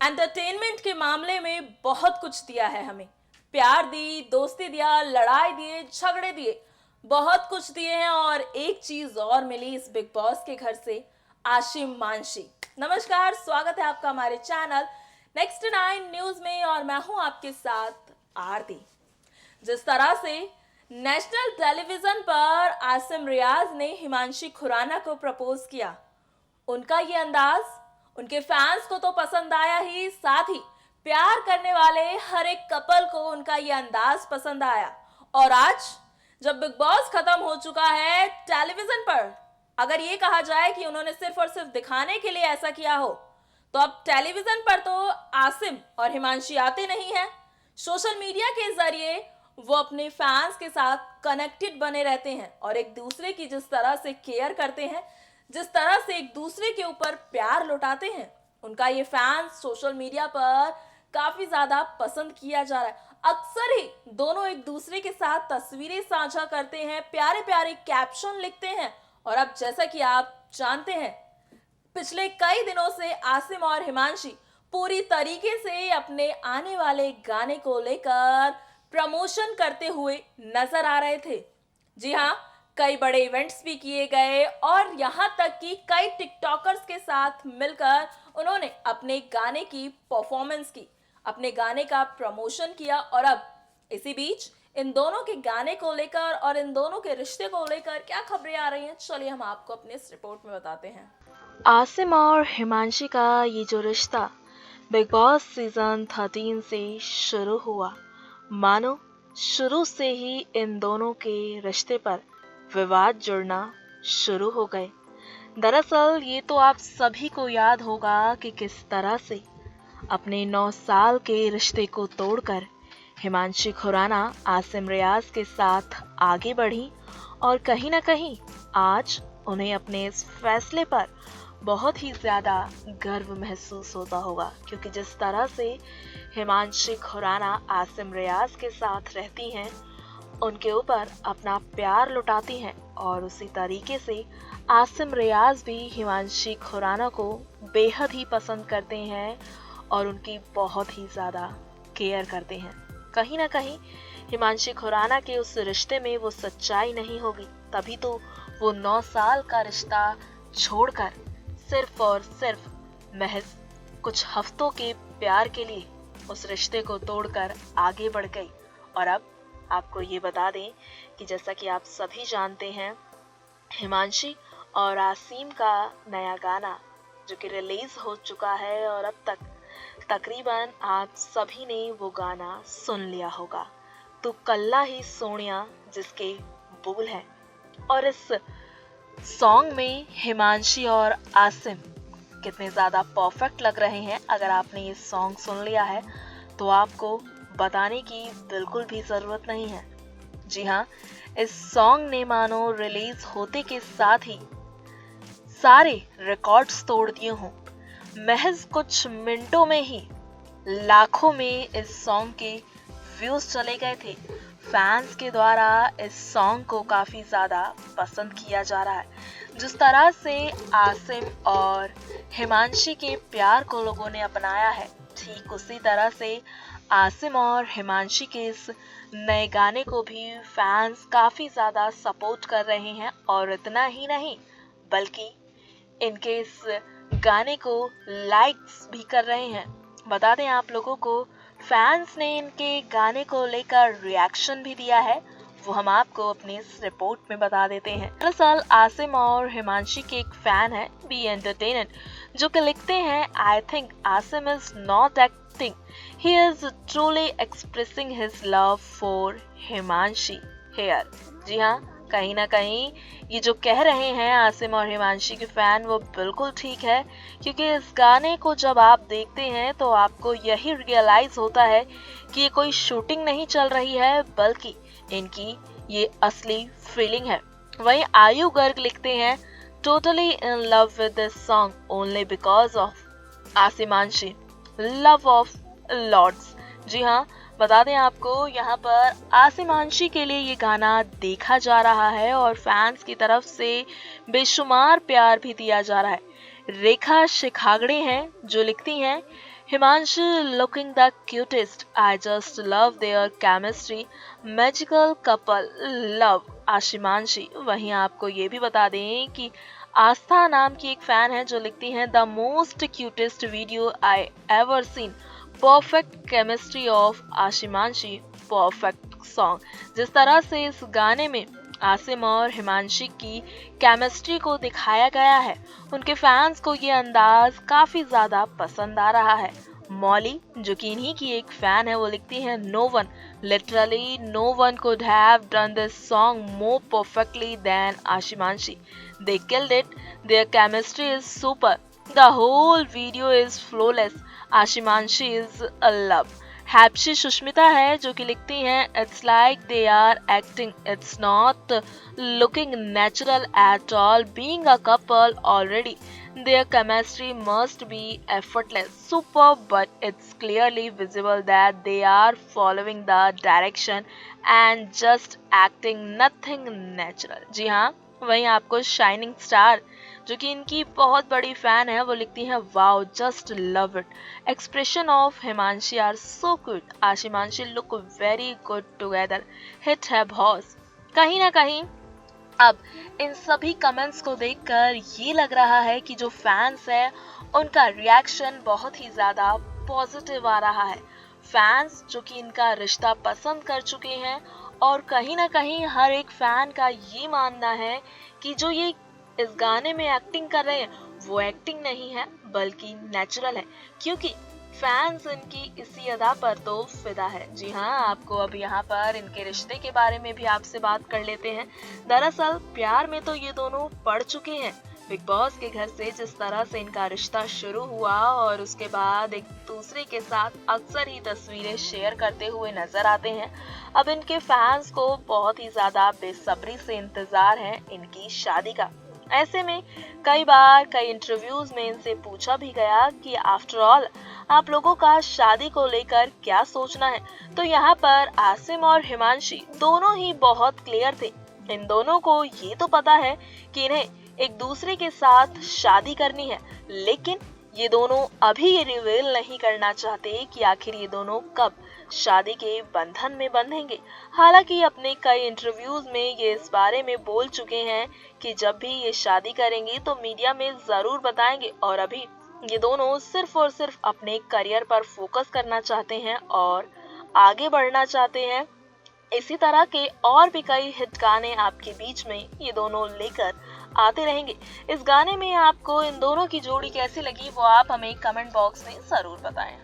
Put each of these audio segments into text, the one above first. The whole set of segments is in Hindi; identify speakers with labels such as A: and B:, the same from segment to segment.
A: एंटरटेनमेंट के मामले में बहुत कुछ दिया है हमें। प्यार दी, दोस्ती दिया, लड़ाई दिए, झगड़े दिए, बहुत कुछ दिए हैं। और एक चीज और मिली इस बिग बॉस के घर से, आशिम मानशी। नमस्कार, स्वागत है आपका हमारे चैनल नेक्स्ट 9 न्यूज में और मैं हूं आपके साथ आरती। जिस तरह से नेशनल टेलीविजन पर आसिम रियाज ने हिमांशी खुराना को प्रपोज किया, उनका ये अंदाज उनके फैंस को तो पसंद आया ही, साथ ही प्यार करने वाले हर एक कपल को उनका ये अंदाज पसंद आया। और आज जब बिग बॉस खत्म हो चुका है टेलीविजन पर, अगर ये कहा जाए कि उन्होंने सिर्फ और सिर्फ दिखाने के लिए ऐसा किया हो, तो अब टेलीविजन पर तो आसिम और हिमांशी आते नहीं हैं। सोशल मीडिया के जरिए वो अपने फैंस के साथ कनेक्टेड बने रहते हैं और एक दूसरे की जिस तरह से केयर करते हैं, जिस तरह से एक दूसरे के ऊपर प्यार लुटाते हैं, उनका ये फैंस सोशल मीडिया पर काफी ज्यादा पसंद किया जा रहा है। अक्सर ही दोनों एक दूसरे के साथ तस्वीरें साझा करते हैं, प्यारे प्यारे कैप्शन लिखते हैं। और अब जैसा कि आप जानते हैं, पिछले कई दिनों से आसिम और हिमांशी पूरी तरीके से अपने आने वाले गाने को लेकर प्रमोशन करते हुए नजर आ रहे थे। जी हाँ, कई बड़े इवेंट्स भी किए गए और यहाँ तक कि कई टिकटॉकर्स के साथ मिलकर उन्होंने अपने गाने की परफॉर्मेंस की, अपने गाने का प्रमोशन किया। और अब इसी बीच इन दोनों के गाने को लेकर और इन दोनों के रिश्ते को लेकर क्या खबरें आ रही हैं, चलिए हम आपको अपने इस रिपोर्ट में बताते हैं।
B: आसिम और हिमांशी का ये जो रिश्ता बिग बॉस सीजन 13 से शुरू हुआ, मानो शुरू से ही इन दोनों के रिश्ते पर विवाद जुड़ना शुरू हो गए। दरअसल ये तो आप सभी को याद होगा कि किस तरह से अपने 9 साल के रिश्ते को तोड़कर हिमांशी खुराना आसिम रियाज के साथ आगे बढ़ी। और कहीं ना कहीं आज उन्हें अपने इस फैसले पर बहुत ही ज्यादा गर्व महसूस होता होगा, क्योंकि जिस तरह से हिमांशी खुराना आसिम रियाज के साथ रहती हैं, उनके ऊपर अपना प्यार लुटाती हैं, और उसी तरीके से आसिम रियाज भी हिमांशी खुराना को बेहद ही पसंद करते हैं और उनकी बहुत ही ज़्यादा केयर करते हैं। कहीं ना कहीं हिमांशी खुराना के उस रिश्ते में वो सच्चाई नहीं होगी, तभी तो वो 9 साल का रिश्ता छोड़कर सिर्फ और सिर्फ महज कुछ हफ्तों के प्यार के लिए उस रिश्ते को तोड़कर आगे बढ़ गई। और अब आपको ये बता दें कि जैसा कि आप सभी जानते हैं, हिमांशी और आसिम का नया गाना जो कि रिलीज हो चुका है और अब तक तकरीबन आप सभी ने वो गाना सुन लिया होगा, तू कल्ला ही सोनिया, जिसके बोल हैं। और इस सॉन्ग में हिमांशी और आसिम कितने ज़्यादा परफेक्ट लग रहे हैं, अगर आपने ये सॉन्ग सुन लिया है तो आपको बताने की बिल्कुल भी ज़रूरत नहीं है। जी हाँ, इस सॉन्ग ने मानो रिलीज होते के साथ ही सारे रिकॉर्ड्स तोड़ दिए हों। महज कुछ मिनटों में ही लाखों में इस सॉन्ग के व्यूज चले गए थे। फैंस के द्वारा इस सॉन्ग को काफ़ी ज़्यादा पसंद किया जा रहा है। जिस तरह से आसिम और हिमांशी के प्यार को लोगों ने अपनाया है, ठीक उसी तरह से आसिम और हिमांशी के इस नए गाने को भी फैंस काफ़ी ज़्यादा सपोर्ट कर रहे हैं। और इतना ही नहीं, बल्कि इनके इस गाने को लाइक्स भी कर रहे हैं। बता दें आप लोगों को, फैंस ने इनके गाने को लेकर रिएक्शन भी दिया है, वो हम आपको अपनी इस रिपोर्ट में बता देते हैं। दरअसल आसिम और हिमांशी के एक फैन है, बी एंटरटेनमेंट, जो कि लिखते हैं, I think Asim is not acting, he is truly expressing his love for Himanshi here. जी हाँ, कहीं ना कहीं ये जो कह रहे हैं आसिम और हिमांशी के फैन, वो बिल्कुल ठीक है, क्योंकि इस गाने को जब आप देखते हैं तो आपको यही रियलाइज होता है कि ये कोई शूटिंग नहीं चल रही है, बल्कि इनकी ये असली फीलिंग है। वहीं आयु गर्ग लिखते हैं, totally in love with this song only because of Asimanshi, love of lords. जी हाँ, बता दें आपको, यहाँ पर आसिमांशी के लिए ये गाना देखा जा रहा है और फैंस की तरफ से बेशुमार प्यार भी दिया जा रहा है। रेखा शिखागड़े हैं जो लिखती हैं, Himanshi looking the cutest. I just love their chemistry. Magical couple. Love आशिमांशी। वहीं आपको ये भी बता दें कि आस्था नाम की एक फैन है जो लिखती हैं the most cutest video I ever seen. Perfect chemistry of Asimanshi. Perfect song. जिस तरह से इस गाने में आसिम और हिमांशी की केमिस्ट्री को दिखाया गया है, उनके फैंस को ये अंदाज काफी ज्यादा पसंद आ रहा है। मॉली जो कि इन्हीं की एक फैन है, वो लिखती है no one, literally no one could have done this song more perfectly than Asimanshi. They killed it, their chemistry is super, the whole video is flawless, Asimanshi is a love. हैप्शी सुष्मिता है जो कि लिखती हैं it's like they are acting, it's not looking natural at all, being a couple already their chemistry must be effortless, superb, but it's clearly visible that they are following the direction and just acting, nothing natural। जी हाँ, वहीं आपको शाइनिंग स्टार जो कि इनकी बहुत बड़ी फैन है, वो लिखती हैं wow just love it, expression of Himanshi are so cute, Asimanshi look very good together, hit है बॉस। कहीं ना कहीं अब इन सभी कमेंट्स को देखकर ये लग रहा है कि जो फैंस है उनका रिएक्शन बहुत ही ज्यादा पॉजिटिव आ रहा है। फैंस जो कि इनका रिश्ता पसंद कर चुके हैं और कहीं ना कहीं हर एक फैन का ये मानना है कि जो ये इस गाने में एक्टिंग कर रहे हैं वो एक्टिंग नहीं है बल्कि नेचुरल है, क्योंकि फैंस इनकी इसी अदा पर तो फिदा है। जी हाँ, आपको अब यहाँ पर इनके रिश्ते के बारे में भी आपसे बात कर लेते हैं। दरअसल प्यार में तो ये दोनों पड़ चुके हैं। बिग बॉस के घर से जिस तरह से इनका रिश्ता शुरू हुआ और उसके बाद एक दूसरे के साथ अक्सर ही तस्वीरें शेयर करते हुए नजर आते हैं, अब इनके फैंस को बहुत ही ज्यादा बेसब्री से इंतजार है इनकी शादी का। ऐसे में कई बार कई इंटरव्यूज में इनसे पूछा भी गया कि आफ्टर ऑल आप लोगों का शादी को लेकर क्या सोचना है, तो यहाँ पर आसिम और हिमांशी दोनों ही बहुत क्लियर थे। इन दोनों को ये तो पता है कि इन्हें एक दूसरे के साथ शादी करनी है, लेकिन ये दोनों अभी ये रिवील नहीं करना चाहते कि आखिर ये दोनों कब शादी के बंधन में बंधेंगे। हालांकि अपने कई इंटरव्यूज में ये इस बारे में बोल चुके हैं कि जब भी ये शादी करेंगे तो मीडिया में जरूर बताएंगे, और अभी ये दोनों सिर्फ और सिर्फ अपने करियर पर फोकस करना चाहते हैं और आगे बढ़ना चाहते हैं। इसी तरह के और भी कई हिट गाने आपके बीच में ये दोनों लेकर आते रहेंगे। इस गाने में आपको इन दोनों की जोड़ी कैसी लगी वो आप हमें कमेंट बॉक्स में जरूर बताएं।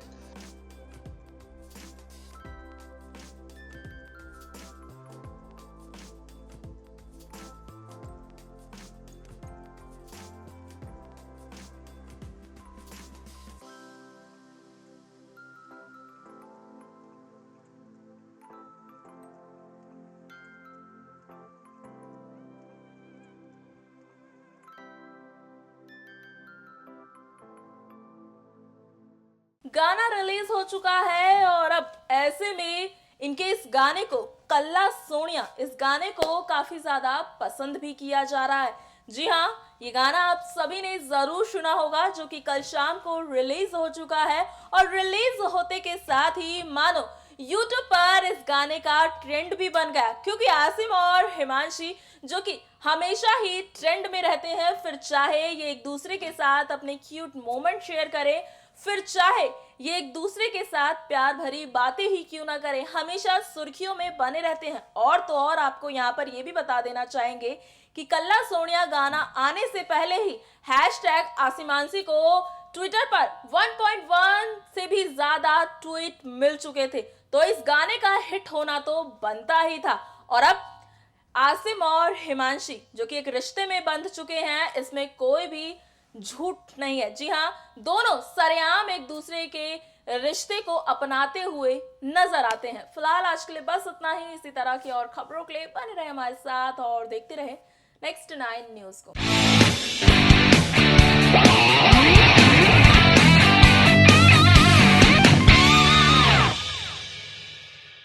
A: गाना रिलीज हो चुका है और अब ऐसे में इनके इस गाने को कल्ला सोनिया, इस गाने को काफी ज्यादा पसंद भी किया जा रहा है। जी हाँ, ये गाना आप सभी ने जरूर सुना होगा जो कि कल शाम को रिलीज हो चुका है और रिलीज होते के साथ ही मानो यूट्यूब पर इस गाने का ट्रेंड भी बन गया, क्योंकि आसिम और हिमांशी जो कि हमेशा ही ट्रेंड में रहते हैं, फिर चाहे ये एक दूसरे के साथ अपने क्यूट मोमेंट शेयर करें, फिर चाहे ये एक दूसरे के साथ प्यार भरी बातें ही क्यों ना करें, हमेशा सुर्खियों में बने रहते हैं। और तो और आपको यहाँ पर ये भी बता देना चाहेंगे कि कल्ला सोनिया गाना आने से पहले ही हैशटैग आसिमांशी को ट्विटर पर 1.1 से भी ज्यादा ट्वीट मिल चुके थे, तो इस गाने का हिट होना तो बनता ही था। और अब आसिम और हिमांशी जो कि एक रिश्ते में बंध चुके हैं, इसमें कोई भी झूठ नहीं है। जी हाँ, दोनों सरेआम एक दूसरे के रिश्ते को अपनाते हुए नजर आते हैं। फिलहाल आज के लिए बस इतना ही। इसी तरह की और खबरों के लिए बने रहे हमारे साथ और देखते रहे नेक्स्ट 9 न्यूज को।